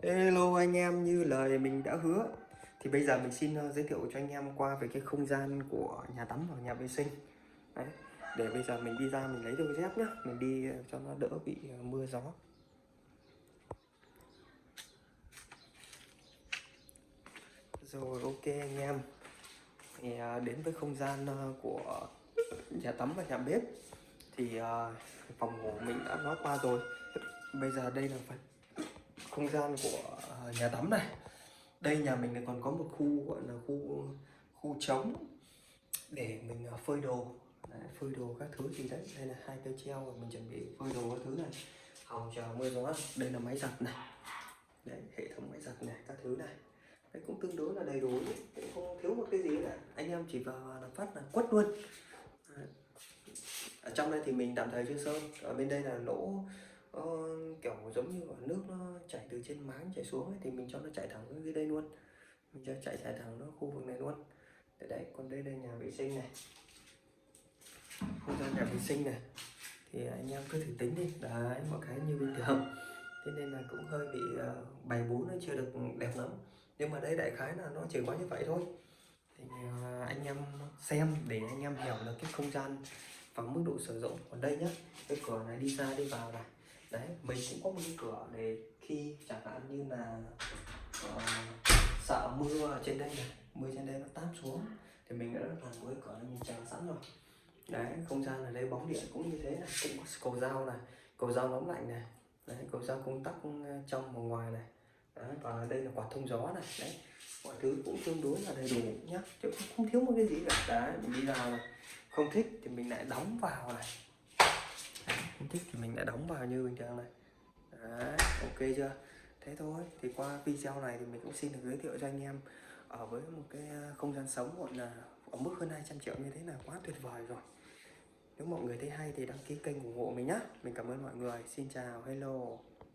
Hello anh em, như lời mình đã hứa thì bây giờ mình xin giới thiệu cho anh em qua về cái không gian của nhà tắm và nhà vệ sinh. Đấy, để bây giờ mình đi ra mình lấy đôi dép nhá, mình đi cho nó đỡ bị mưa gió. Rồi, ok anh em, thì đến với không gian của nhà tắm và nhà bếp thì phòng ngủ mình đã nói qua rồi. Bây giờ đây là phần không gian của nhà tắm này. Đây nhà mình lại còn có một khu gọi là khu khu trống để mình phơi đồ. Đấy, phơi đồ các thứ gì đấy. Đây là hai cây treo rồi mình chuẩn bị phơi đồ các thứ này, hòng chờ mưa gió. Đây là máy giặt này, đấy, hệ thống máy giặt này các thứ này. Đấy, cũng tương đối là đầy đủ, cũng không thiếu một cái gì cả, anh em chỉ vào làm phát là quất luôn. Đấy. Ở trong đây thì mình tạm thời chưa sơn, ở bên đây là lỗ ờ, kiểu giống như nước nó chảy từ trên máng chảy xuống ấy, thì mình cho nó chảy thẳng xuống dưới đây luôn, mình cho chạy thẳng nó khu vực này luôn. Đấy, còn đây là nhà vệ sinh này, không gian nhà vệ sinh này thì anh em cứ thử tính đi. Đấy, mọi cái như bình thường, thế nên là cũng hơi bị bày bố nó chưa được đẹp lắm, nhưng mà đây đại khái là nó chỉ có như vậy thôi. Thì anh em xem để anh em hiểu được cái không gian và mức độ sử dụng. Còn đây nhá, cái cửa này đi ra đi vào này, đấy mình cũng có một cái cửa để khi chẳng hạn như là uh, sợ mưa ở trên đây này, mưa trên đây nó táp xuống thì mình đã làm một cái cửa này mình tràn sẵn rồi. Đấy, không gian ở đây bóng điện cũng như thế này, cũng có cầu dao này, cầu dao nóng lạnh này, đấy, cầu dao công tắc trong và ngoài này. Đấy, và đây là quạt thông gió này. Đấy, mọi thứ cũng tương đối là đầy đủ nhá, chứ không thiếu một cái gì cả. Đấy, mình đi vào này, không thích thì mình lại đóng vào này. Đấy, không thích thì mình lại đóng vào như bình thường này. Đấy, ok chưa? Thế thôi, thì qua video này thì mình cũng xin được giới thiệu cho anh em ở với một cái không gian sống gọi là ở mức hơn 200 triệu như thế là quá tuyệt vời rồi. Nếu mọi người thấy hay thì đăng ký kênh ủng hộ mình nhé. Mình cảm ơn mọi người. Xin chào, hello.